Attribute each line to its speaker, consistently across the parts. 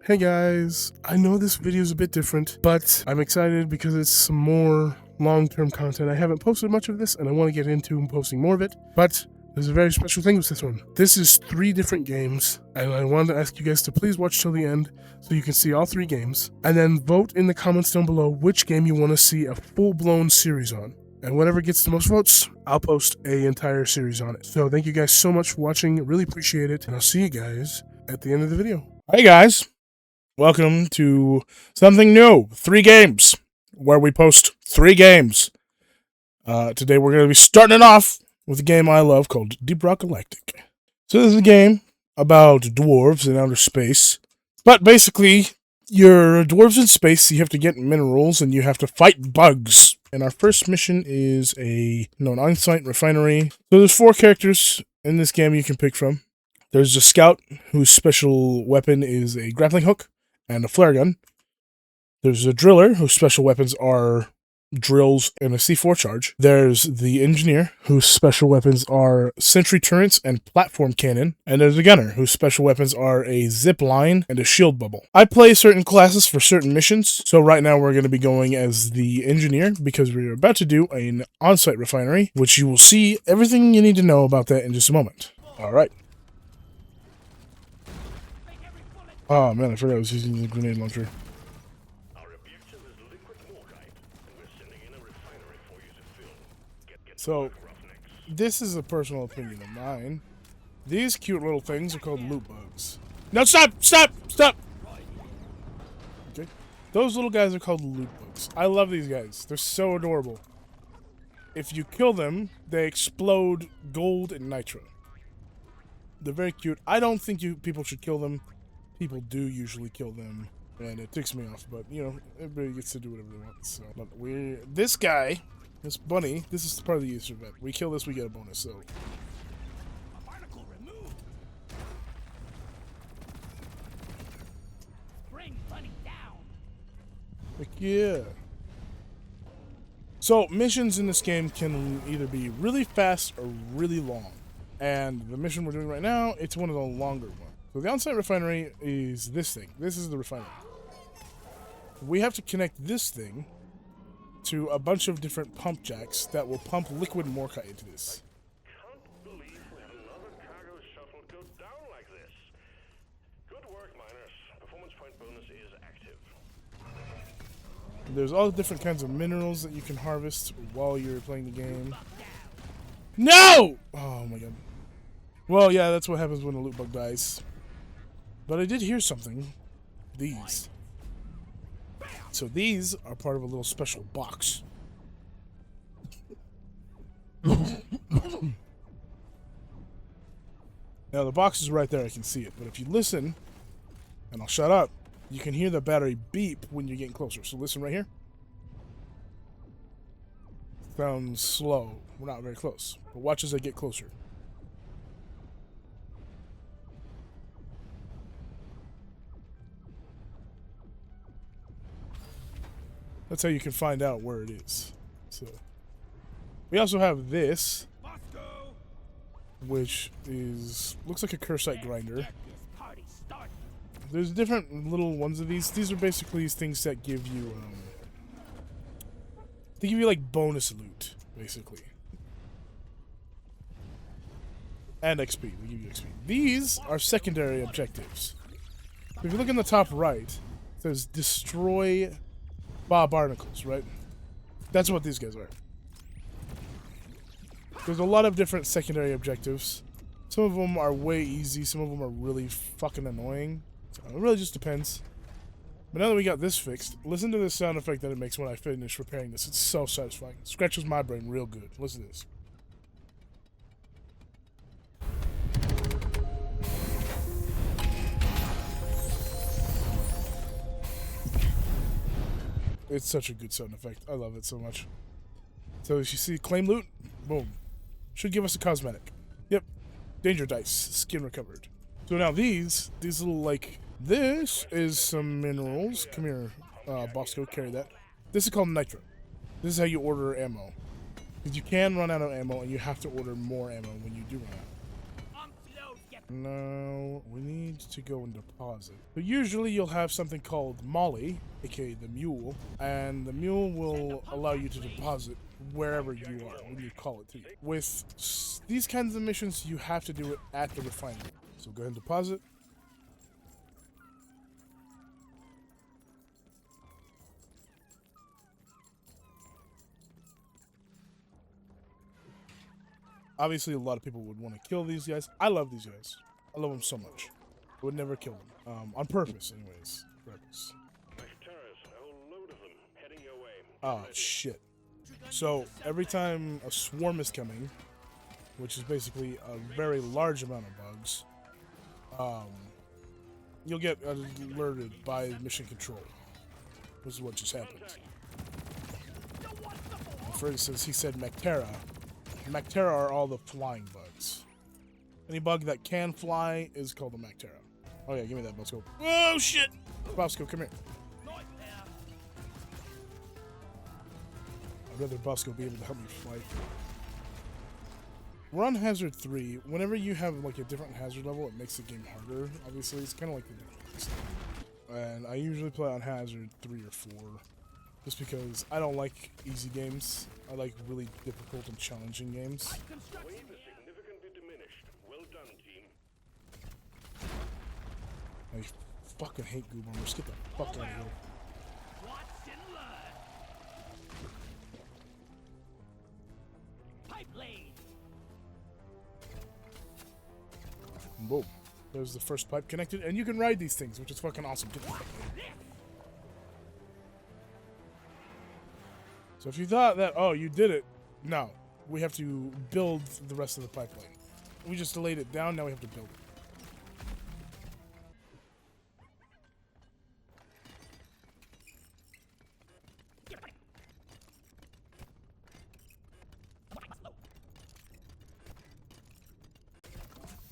Speaker 1: Hey guys, I know this video is a bit different, but I'm excited because it's some more long-term content. I haven't posted much of this and I want to get into posting more of it, but there's a very special thing with this one. This is 3 different games, and I wanted to ask you guys to please watch till the end so you can see all 3 games, and then vote in the comments down below which game you want to see a full-blown series on. And whatever gets the most votes, I'll post an entire series on it. So thank you guys so much for watching, really appreciate it, and I'll see you guys at the end of the video.
Speaker 2: Hey guys, welcome to something new, 3 games, where we post 3 games. Today we're going to be starting it off with a game I love called Deep Rock Galactic. So this is a game about dwarves in outer space, but basically you're dwarves in space, so you have to get minerals and you have to fight bugs. And our first mission is an on-site refinery. So there's 4 characters in this game you can pick from. There's a scout whose special weapon is a grappling hook and a flare gun. There's a driller whose special weapons are drills and a C4 charge. There's the engineer whose special weapons are sentry turrets and platform cannon. And there's a gunner whose special weapons are a zip line and a shield bubble. I play certain classes for certain missions. So right now we're going to be going as the engineer because we're about to do an on-site refinery, which you will see everything you need to know about that in just a moment. All right. Oh man, I forgot I was using the grenade launcher. So, this is a personal opinion of mine. These cute little things are called loot bugs. No, stop! Stop! Stop! Okay. Those little guys are called loot bugs. I love these guys. They're so adorable. If you kill them, they explode gold and nitro. They're very cute. I don't think people should kill them. People do usually kill them, and it ticks me off, but, you know, everybody gets to do whatever they want, so. But this guy, this bunny, this is part of the Easter event. We kill this, we get a bonus, so.
Speaker 3: Particle removed. Bring bunny down.
Speaker 1: Heck yeah. So, missions in this game can either be really fast or really long. And the mission we're doing right now, it's one of the longer ones. So the on-site refinery is this thing. This is the refinery. We have to connect this thing to a bunch of different pump jacks that will pump liquid Morka into this.
Speaker 4: Can't believe we had another cargo shuttle go down like this. Good work, miners. Performance point bonus is active.
Speaker 1: There's all different kinds of minerals that you can harvest while you're playing the game. No! Oh my god. Well, yeah, that's what happens when a loot bug dies. But I did hear something. These. So these are part of a little special box. Now the box is right there, I can see it. But if you listen, and I'll shut up, you can hear the battery beep when you're getting closer. So listen right here. Sounds slow. We're not very close. But watch as I get closer. That's how you can find out where it is. So, we also have this, which looks like a cursite grinder. There's different little ones of these. These are basically things that give you, they give you like bonus loot, basically. And XP. They give you XP. These are secondary objectives. If you look in the top right, it says destroy barnacles, right? That's what these guys are. There's a lot of different secondary objectives. Some of them are way easy, some of them are really fucking annoying. So it really just depends. But now that we got this fixed, listen to this sound effect that it makes when I finish repairing this. It's so satisfying. It scratches my brain real good. Listen to this. It's such a good sound effect. I love it so much. So as you see, claim loot, boom. Should give us a cosmetic. Yep. Danger dice, skin recovered. So now these little, like, this is some minerals. Come here, Bosco, carry that. This is called nitro. This is how you order ammo. Because you can run out of ammo and you have to order more ammo when you do run out.
Speaker 3: Unload, get
Speaker 2: Now, we need to go and deposit. So usually you'll have something called Molly, aka the mule, and the mule will allow you to deposit wherever you are when you call it to you. With these kinds of missions, you have to do it at the refinery. So go ahead and deposit. Obviously, a lot of people would want to kill these guys. I love these guys. I love them so much. I would never kill them. On purpose, anyways. Purpose.
Speaker 4: Terrors, a whole load of them heading your way.
Speaker 2: Oh, shit. So, every time a swarm is coming, which is basically a very large amount of bugs, you'll get alerted by mission control. This is what just happened. Furry says he said Mactera. Mactera are all the flying bugs. Any bug that can fly is called a Mactera. Oh yeah, give me that Bosco. Oh shit! Bosco, come here. I'd rather Bosco be able to help me fight. We're on Hazard 3. Whenever you have like a different hazard level, it makes the game harder. Obviously, it's kind of like the difference. And I usually play on Hazard 3 or 4. Just because I don't like easy games. I like really difficult and challenging games.
Speaker 4: Wave is significantly diminished. Well done, team.
Speaker 2: I fucking hate Goo Bombers. Get the fuck out of here.
Speaker 3: Watch and learn. Pipe lane.
Speaker 2: Boom. There's the first pipe connected, and you can ride these things, which is fucking awesome. Get the fuck out of here. So if you thought that, oh, you did it, no. We have to build the rest of the pipeline. We just laid it down, now we have to build it.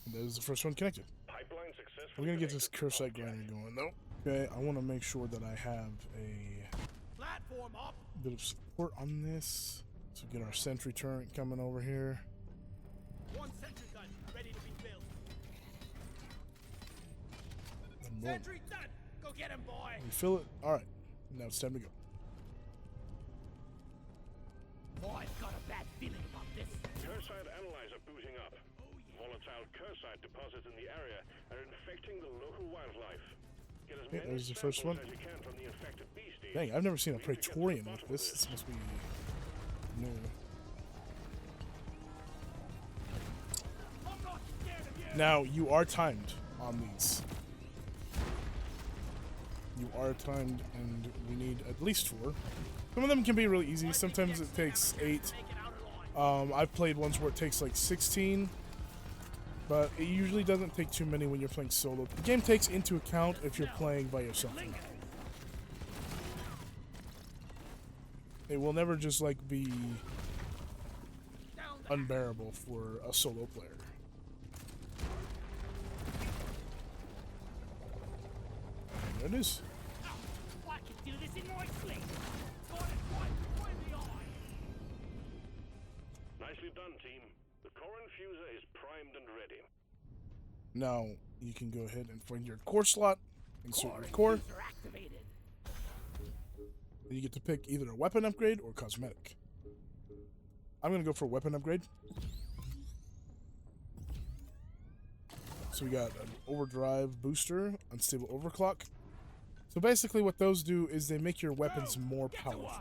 Speaker 2: And there's the first one connected.
Speaker 4: Pipeline successful.
Speaker 2: We're gonna get this cursite grinder going, though. Okay, I want to make sure that I have a
Speaker 3: Platform up.
Speaker 2: bit of support on this. So get our sentry turret coming over here.
Speaker 3: One sentry gun ready to be built.
Speaker 2: And boom.
Speaker 3: Sentry done. Go get him, boy.
Speaker 2: Refill it. Alright. Now it's time to go.
Speaker 3: Oh, I've got a bad feeling about this.
Speaker 4: Cursite analyzer booting up. Volatile cursite deposits in the area are infecting the local wildlife. Get as many
Speaker 2: there's the first
Speaker 4: samples
Speaker 2: one.
Speaker 4: as you can from the infected beasties.
Speaker 2: Dang, I've never seen a Praetorian like this. This must be new.
Speaker 3: I'm not scared of you.
Speaker 2: Now, you are timed on these. You are timed, and we need at least 4. Some of them can be really easy. Sometimes it takes 8.
Speaker 3: Make it out of line.
Speaker 2: I've played ones where it takes like 16. But it usually doesn't take too many when you're playing solo. The game takes into account if you're playing by yourself. It will never just like be unbearable for a solo player. And there it is.
Speaker 3: I can do this in my sleep. Got it right in the eye.
Speaker 4: Nicely done, team. The core infuser is primed and ready.
Speaker 2: Now you can go ahead and find your core slot, insert your core.
Speaker 3: Infuser activated.
Speaker 2: You get to pick either a weapon upgrade or cosmetic. I'm gonna go for a weapon upgrade. So we got an overdrive booster, unstable overclock. So basically what those do is they make your weapons more powerful.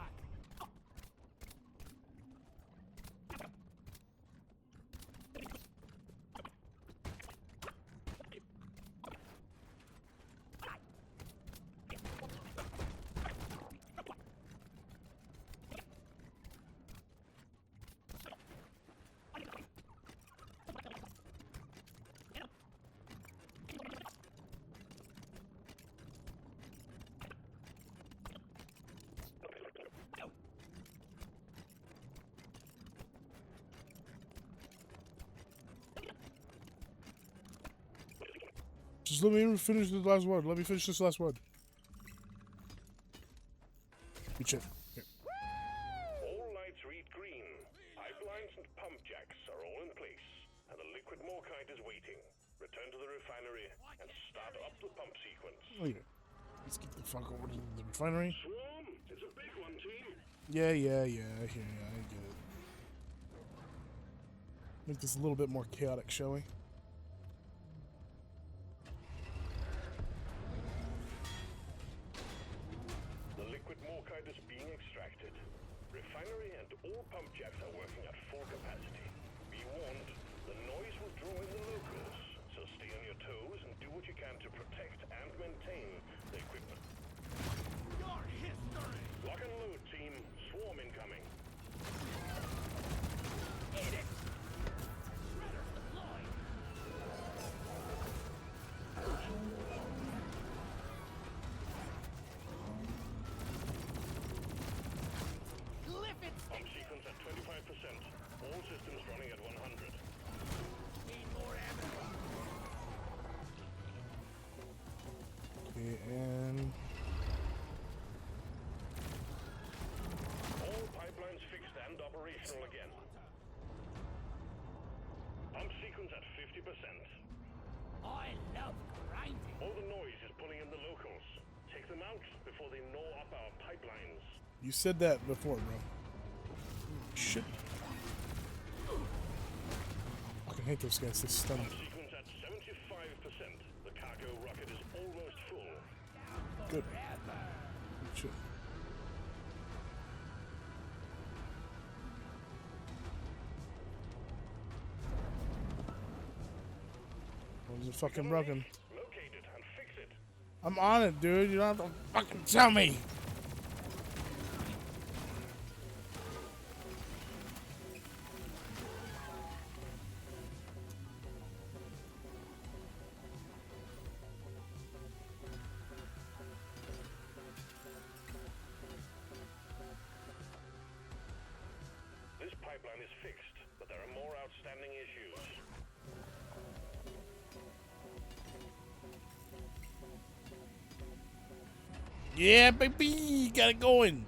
Speaker 2: Just let me finish this last one. Let me finish this last one. Good shit. Here.
Speaker 4: All lights read green. Pipelines and pump jacks are all in place, and the liquid morkite is waiting, return to the refinery and start up the pump sequence.
Speaker 2: Look at it. Let's get the fuck over to the refinery.
Speaker 4: Swarm, it's a big one, team.
Speaker 2: Yeah, I get it. Make this a little bit more chaotic, shall we?
Speaker 4: The liquid morkite is being extracted. Refinery and all pump jacks are working at full capacity. Be warned, the noise will draw in the locals, so stay on your toes and do what you can to protect and maintain the equipment.
Speaker 3: Your history!
Speaker 4: Lock and load, team. Swarm incoming.
Speaker 3: Eat it! Shredder's deployed! Lift it!
Speaker 4: Pump sequence at 25%. All systems running at 100.
Speaker 3: Need more ammo!
Speaker 2: Okay, and
Speaker 4: All pipelines fixed and operational again. Pump sequence at 50%.
Speaker 3: I love grinding!
Speaker 4: All the noise is pulling in the locals. Take them out before they gnaw up our pipelines.
Speaker 2: you said that before, bro. Shit. I fucking hate those guys. They stun me.
Speaker 4: Pump sequence at 75%. The cargo rocket is almost full.
Speaker 2: Good. Shit. Where's it fucking broken?
Speaker 4: Locate it and fix it.
Speaker 2: I'm on it, dude. You don't have to fucking tell me.
Speaker 4: This pipeline is fixed, but there are more outstanding issues.
Speaker 2: Yeah, baby. Got it going.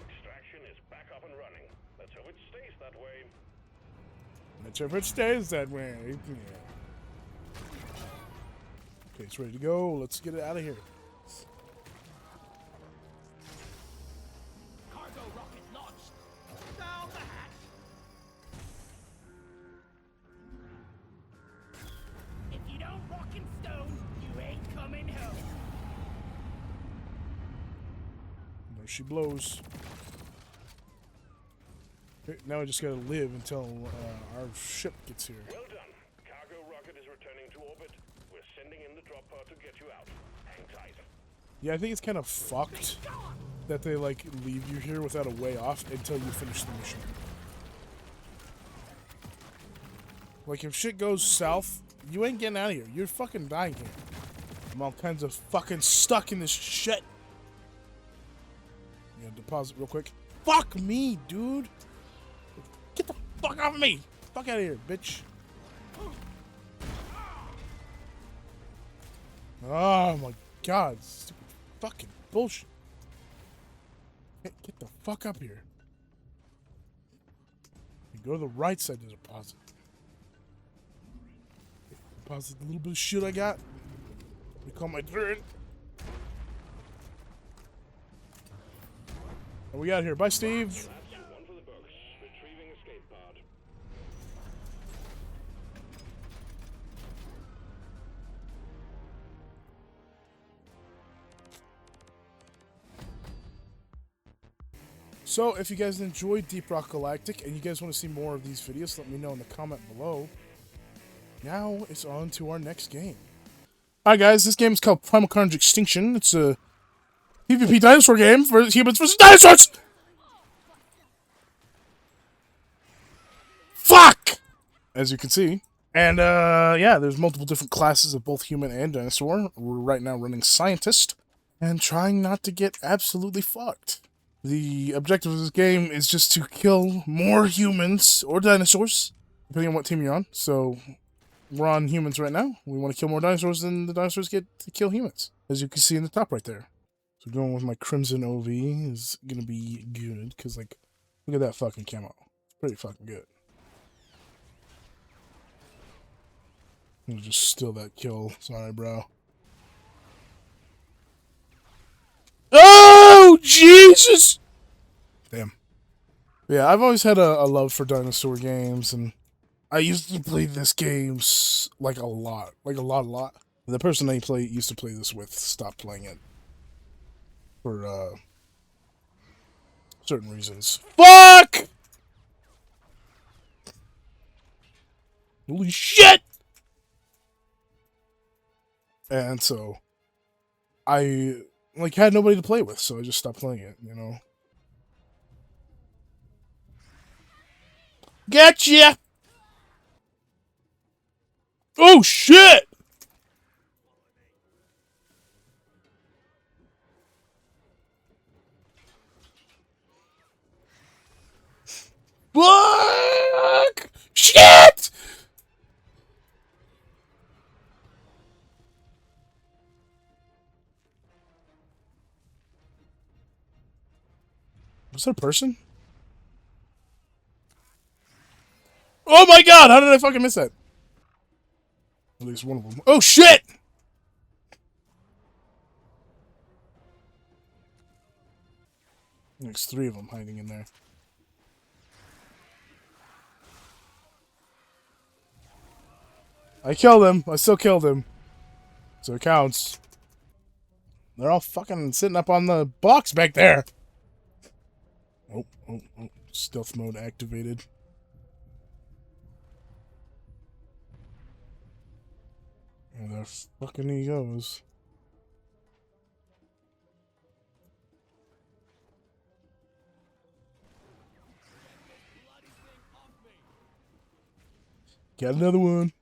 Speaker 4: Extraction is back up and running. Let's hope it stays that way.
Speaker 2: Let's hope it stays that way. Yeah. Okay, it's ready to go. Let's get it out of here.
Speaker 3: Cargo rocket launched! Down the hatch! If you don't rock and stone, you ain't coming home!
Speaker 2: There she blows. Okay, now I just gotta live until our ship gets here.
Speaker 4: Well done. Cargo rocket is returning to orbit. We're sending in the drop pod to get you out. Hang tight.
Speaker 2: Yeah, I think it's kind of fucked that they like leave you here without a way off until you finish the mission. Like if shit goes south, you ain't getting out of here. You're fucking dying here. I'm all kinds of fucking stuck in this shit. Yeah, deposit real quick. Fuck me, dude. Get the fuck off of me. Fuck out of here, bitch. Oh my god. Stupid fucking bullshit. Get the fuck up here. You go to the right side to deposit. Deposit the little bit of shit I got. We call my turn. What we got here? Bye, Steve.
Speaker 4: That's one for the books. Retrieving escape pod.
Speaker 2: So, if you guys enjoyed Deep Rock Galactic and you guys want to see more of these videos, let me know in the comment below. Now, it's on to our next game. Alright guys, this game is called Primal Carnage Extinction. It's a PvP dinosaur game for humans versus dinosaurs! Fuck! As you can see. And, yeah, there's multiple different classes of both human and dinosaur. We're right now running Scientist and trying not to get absolutely fucked. The objective of this game is just to kill more humans or dinosaurs, depending on what team you're on. So, we're on humans right now. We want to kill more dinosaurs than the dinosaurs get to kill humans, as you can see in the top right there. So, going with my Crimson OV is going to be good, because, like, look at that fucking camo. It's pretty fucking good. I'll just steal that kill. Sorry, bro. Oh, Jesus! Damn. Yeah, I've always had a love for dinosaur games, and I used to play this game like a lot. Like a lot. The person I used to play this with stopped playing it. For, certain reasons. Fuck! Holy shit! And so, I, like, had nobody to play with, so I just stopped playing it, you know? Gotcha! Oh, shit! Fuck! Shit! Was that a person? Oh my god, how did I fucking miss that? At least one of them. Oh shit! There's 3 of them hiding in there. I killed him. I still killed him. So it counts. They're all fucking sitting up on the box back there. Oh. Stealth mode activated. And there fucking he goes. Got another one.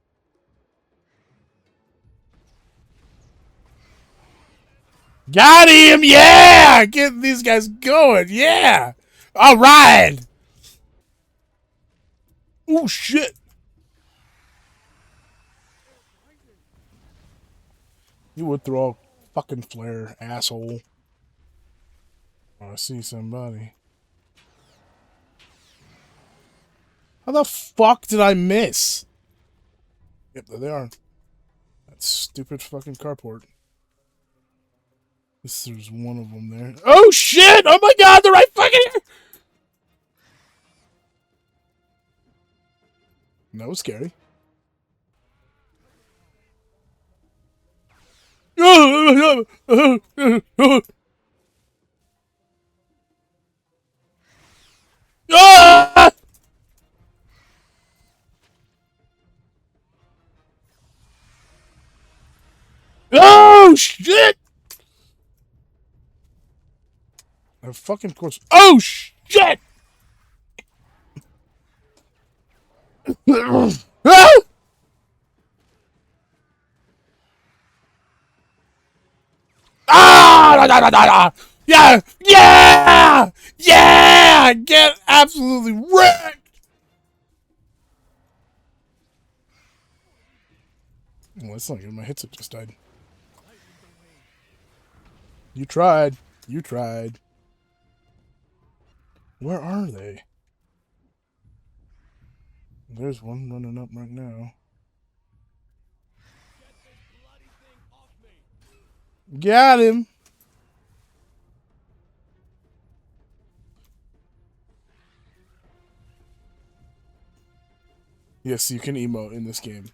Speaker 2: Got him! Yeah! Get these guys going! Yeah! Alright! Oh shit! You would throw a fucking flare, asshole. Oh, I see somebody. How the fuck did I miss? Yep, there they are. That stupid fucking carport. There's one of them there. Oh shit! Oh my god, they're right fucking here! That was scary. Ah! Oh shit! Of fucking course. Oh shit! Ah! Ah! Yeah! Yeah! Yeah! Get absolutely wrecked! Well, that's not good. My headset just died. You tried. You tried. Where are they? There's one running up right now. Got him! Yes, you can emote in this game.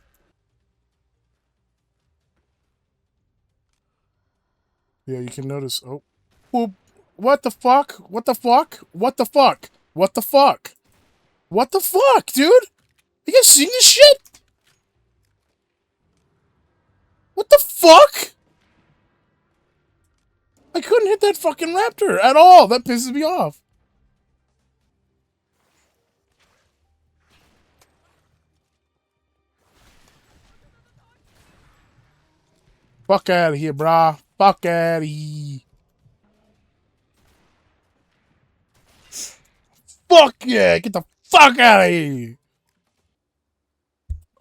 Speaker 2: Yeah, you can notice. Oh. Whoop. What the fuck? What the fuck? What the fuck? What the fuck? What the fuck, dude? You guys seen this shit? What the fuck? I couldn't hit that fucking raptor at all. That pisses me off. Fuck out of here, brah. Fuck out of here. Fuck yeah. Get the fuck out of here.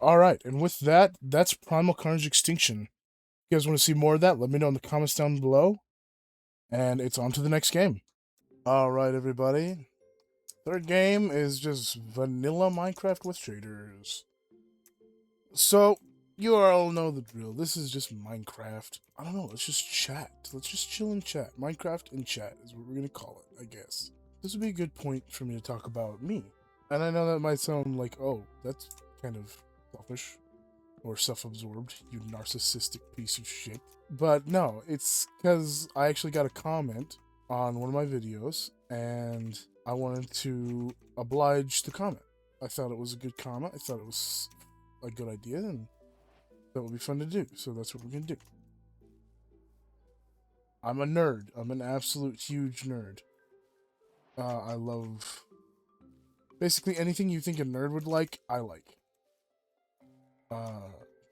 Speaker 2: Alright, and with that, that's Primal Carnage Extinction. If you guys want to see more of that, let me know in the comments down below. And it's on to the next game. Alright, everybody. Third game is just vanilla Minecraft with shaders. So, You all know the drill. This is just Minecraft. I don't know, let's just chat. Let's just chill and chat. Minecraft and chat is what we're gonna call it, I guess. This would be a good point for me to talk about me. And I know that might sound like, oh, that's kind of selfish or self-absorbed, you narcissistic piece of shit. But no, it's because I actually got a comment on one of my videos, and I wanted to oblige the comment. I thought it was a good comment. I thought it was a good idea, and that would be fun to do. So that's what we're gonna do. I'm a nerd. I'm an absolute huge nerd. I love basically anything you think a nerd would like, I like.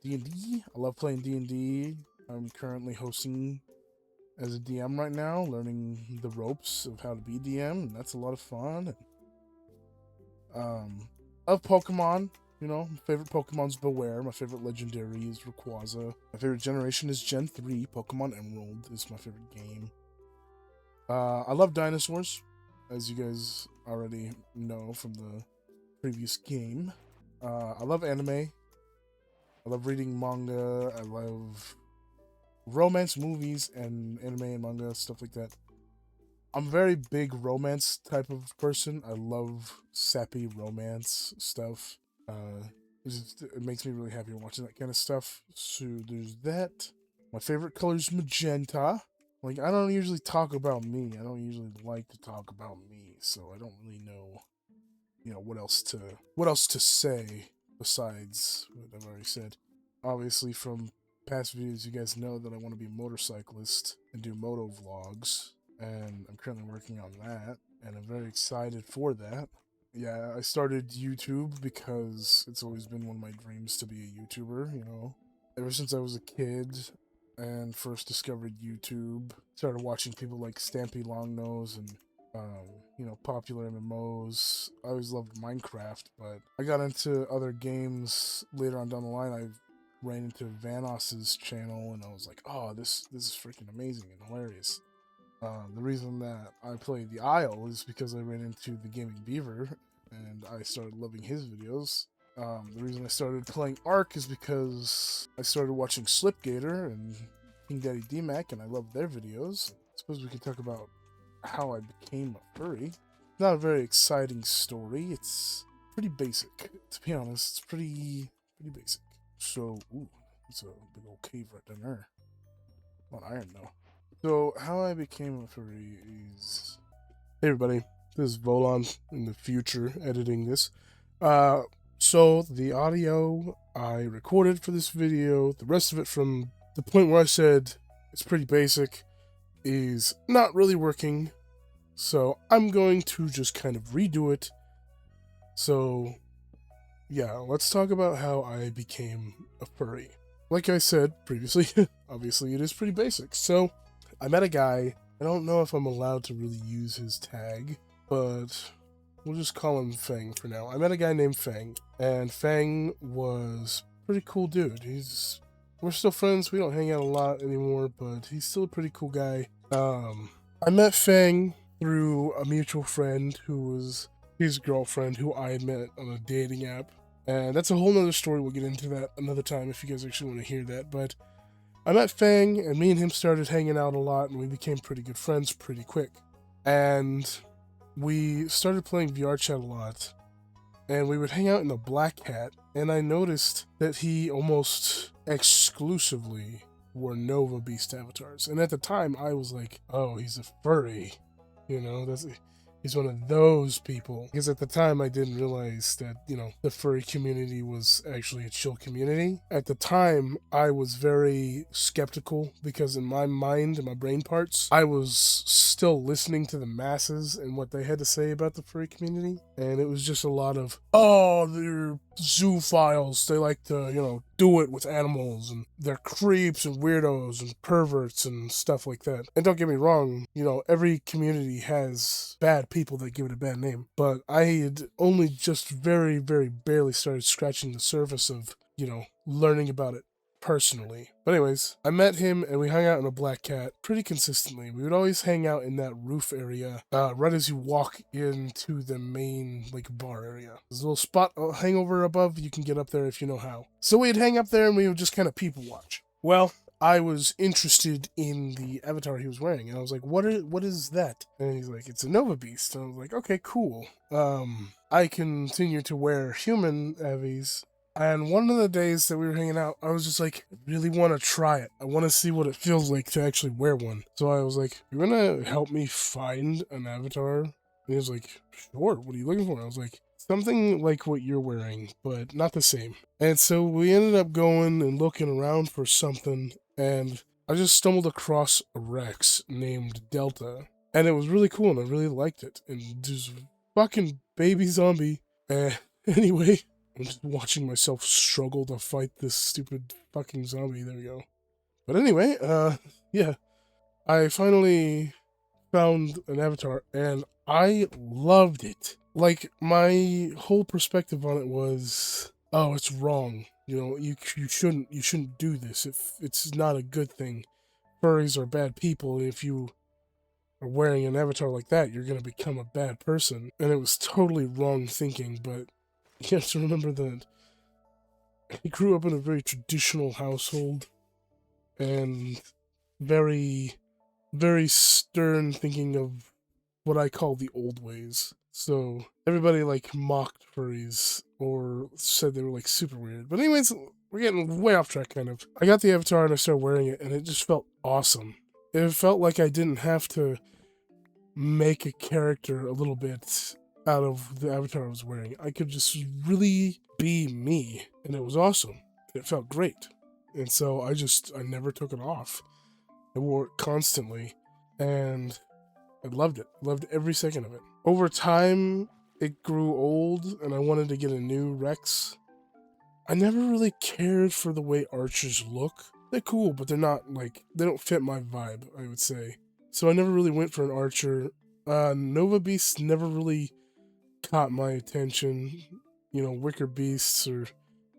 Speaker 2: D&D. I love playing D&D. I'm currently hosting as a DM right now, learning the ropes of how to be DM, and that's a lot of fun. Of Pokemon, you know, my favorite Pokemon's Beware. My favorite legendary is Rayquaza. My favorite generation is Gen 3. Pokemon Emerald is my favorite game. I love dinosaurs, as you guys already know from the previous game. I love anime. I love reading manga. I love romance movies and anime and manga, stuff like that. I'm a very big romance type of person. I love sappy romance stuff. It makes me really happy watching that kind of stuff. So there's that. My favorite color is magenta. Like, I don't usually talk about me. I don't usually like to talk about me, so I don't really know, you know, what else to say besides what I've already said. Obviously, from past videos, you guys know that I want to be a motorcyclist and do moto vlogs, and I'm currently working on that, and I'm very excited for that. Yeah, I started YouTube because it's always been one of my dreams to be a YouTuber, you know. Ever since I was a kid and first discovered YouTube, started watching people like Stampy Longnose and you know, popular MMOs. I always loved Minecraft, but I got into other games later on down the line. I ran into Vanos's channel, and I was like, oh, this is freaking amazing and hilarious. The reason that I play The Isle is because I ran into the Gaming Beaver, and I started loving his videos. The reason I started playing Ark is because I started watching Slipgator and King Daddy D-Mac, and I loved their videos. I suppose we could talk about how I became a furry. Not a very exciting story. It's pretty basic, to be honest. It's pretty basic. So, ooh, it's a big old cave right down there. A lot of iron though. So, how I became a furry is... Hey everybody, this is Volon in the future editing this. So the audio I recorded for this video, the rest of it from the point where I said it's pretty basic, is not really working. So I'm going to just kind of redo it. So yeah, let's talk about how I became a furry. Like I said previously, obviously it is pretty basic. So I met a guy. I don't know if I'm allowed to really use his tag, but we'll just call him Fang for now. I met a guy named Fang, and Fang was a pretty cool dude. We're still friends. We don't hang out a lot anymore, but he's still a pretty cool guy. I met Fang through a mutual friend who was his girlfriend, who I had met on a dating app. And that's a whole nother story. We'll get into that another time if you guys actually want to hear that. But I met Fang, and me and him started hanging out a lot, and we became pretty good friends pretty quick. And we started playing VR chat a lot, and we would hang out in the Black Hat, and I noticed that he almost exclusively wore Nova Beast avatars. And at the time, I was like, oh, he's a furry. You know, he's one of those people. Because at the time, I didn't realize that, you know, the furry community was actually a chill community. At the time, I was very skeptical because in my mind and my brain parts, I was still listening to the masses and what they had to say about the furry community. And it was just a lot of, oh, they're zoophiles. They like to, you know, do it with animals, and they're creeps and weirdos and perverts and stuff like that. And don't get me wrong, you know, every community has bad people that give it a bad name. But I had only just very, very barely started scratching the surface of, you know, learning about it.
Speaker 1: personally. But anyways, I met him and we hung out in a Black Cat pretty consistently. We would always hang out in that roof area, right as you walk into the main like bar area. There's a little spot hangover above. You can get up there if you know how. So we'd hang up there and we would just kind of people watch. Well, I was interested in the avatar he was wearing, and I was like, what is that? And he's like, it's a Nova Beast. And I was like, okay, cool. I continue to wear human avies. And one of the days that we were hanging out, I was just like, I really want to try it. I want to see what it feels like to actually wear one. So I was like, you're going to help me find an avatar? And he was like, sure, what are you looking for? I was like, something like what you're wearing, but not the same. And so we ended up going and looking around for something, and I just stumbled across a Rex named Delta. And it was really cool, and I really liked it. And just fucking baby zombie. Anyway, I'm just watching myself struggle to fight this stupid fucking zombie. There we go. But anyway, yeah. I finally found an avatar, and I loved it. Like, my whole perspective on it was, oh, it's wrong. You know, you shouldn't do this. It's not a good thing. Furries are bad people. If you are wearing an avatar like that, you're going to become a bad person. And it was totally wrong thinking, but you have to remember that he grew up in a very traditional household and very, very stern thinking of what I call the old ways. So everybody like mocked furries or said they were like super weird. But anyways, we're getting way off track kind of. I got the avatar and I started wearing it and it just felt awesome. It felt like I didn't have to make a character a little bit out of the avatar I was wearing. I could just really be me, and it was awesome. It felt great. And so I never took it off. I wore it constantly, and I loved it. Loved every second of it. Over time, it grew old, and I wanted to get a new Rex. I never really cared for the way archers look. They're cool, but they're not, like, they don't fit my vibe, I would say. So I never really went for an archer. Nova Beasts never really caught my attention. You know, Wicker Beasts or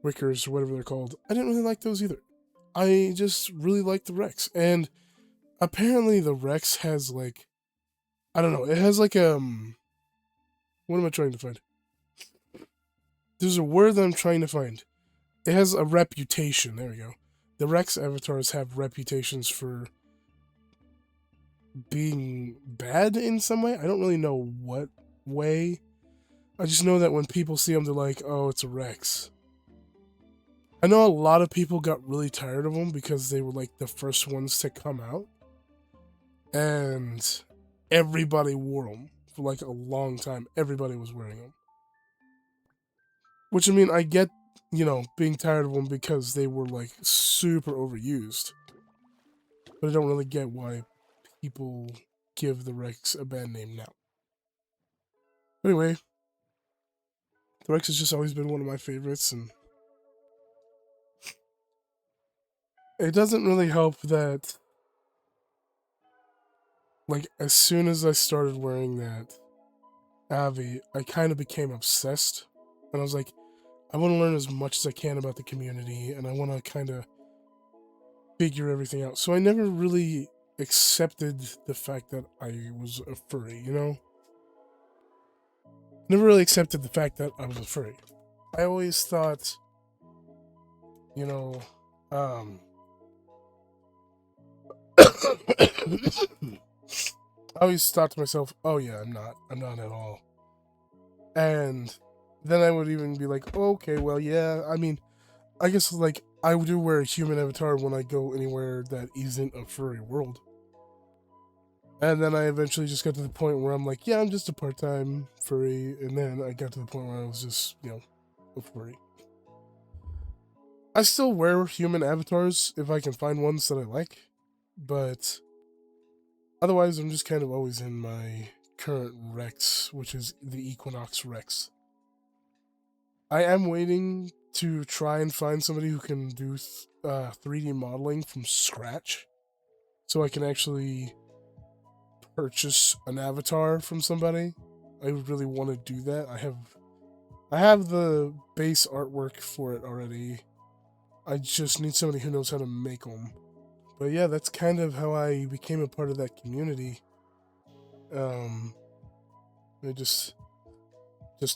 Speaker 1: Wickers or whatever they're called. I didn't really like those either. I just really liked the Rex. And apparently the Rex has like, I don't know, it has like what am I trying to find? There's a word that I'm trying to find. It has a reputation. There we go. The Rex avatars have reputations for being bad in some way. I don't really know what way. I just know that when people see them, they're like, oh, it's a Rex. I know a lot of people got really tired of them because they were like the first ones to come out. And everybody wore them for like a long time. Everybody was wearing them. Which, I mean, I get, you know, being tired of them because they were like super overused. But I don't really get why people give the Rex a bad name now. Anyway, the Rex has just always been one of my favorites, and it doesn't really help that, like, as soon as I started wearing that Avi, I kind of became obsessed. And I was like, I want to learn as much as I can about the community, and I want to kind of figure everything out. So I never really accepted the fact that I was a furry, you know? Never really accepted the fact that I was a furry. I always thought, you know, I always thought to myself, oh yeah, I'm not at all. And then I would even be like, oh, okay, well, yeah, I mean, I guess, like, I do wear a human avatar when I go anywhere that isn't a furry world. And then I eventually just got to the point where I'm like, yeah, I'm just a part-time furry. And then I got to the point where I was just, you know, a furry. I still wear human avatars if I can find ones that I like. But otherwise, I'm just kind of always in my current Rex, which is the Equinox Rex. I am waiting to try and find somebody who can do 3D modeling from scratch. So I can actually purchase an avatar from somebody. I really want to do that. I have the base artwork for it already. I just need somebody who knows how to make them. But yeah, that's kind of how I became a part of that community. It just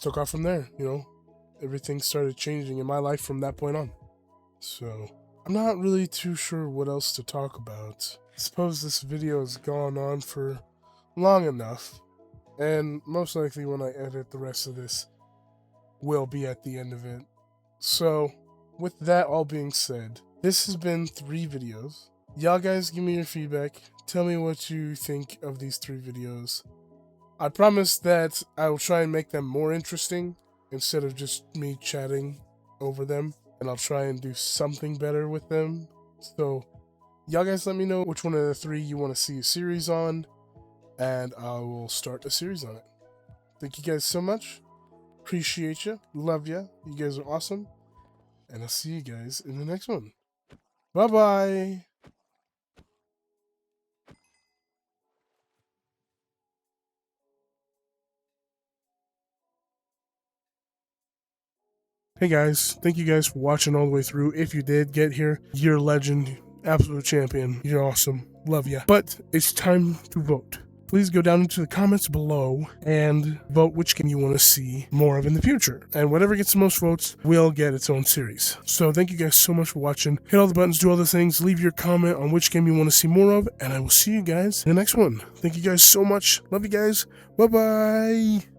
Speaker 1: took off from there, you know. Everything started changing in my life from that point on. So I'm not really too sure what else to talk about. I suppose this video has gone on for long enough, and most likely when I edit, the rest of this will be at the end of it. So with that all being said, this has been 3 videos. Y'all guys give me your feedback. Tell me what you think of these 3 videos. I promise that I will try and make them more interesting instead of just me chatting over them, and I'll try and do something better with them. So y'all guys let me know which one of the 3 you want to see a series on, and I will start a series on it. Thank you guys so much. Appreciate you. Love ya. You guys are awesome. And I'll see you guys in the next one. Bye-bye. Hey guys, thank you guys for watching all the way through. If you did get here, you're a legend, absolute champion. You're awesome. Love ya. But it's time to vote. Please go down into the comments below and vote which game you want to see more of in the future. And whatever gets the most votes will get its own series. So thank you guys so much for watching. Hit all the buttons, do all the things, leave your comment on which game you want to see more of, and I will see you guys in the next one. Thank you guys so much. Love you guys. Bye-bye.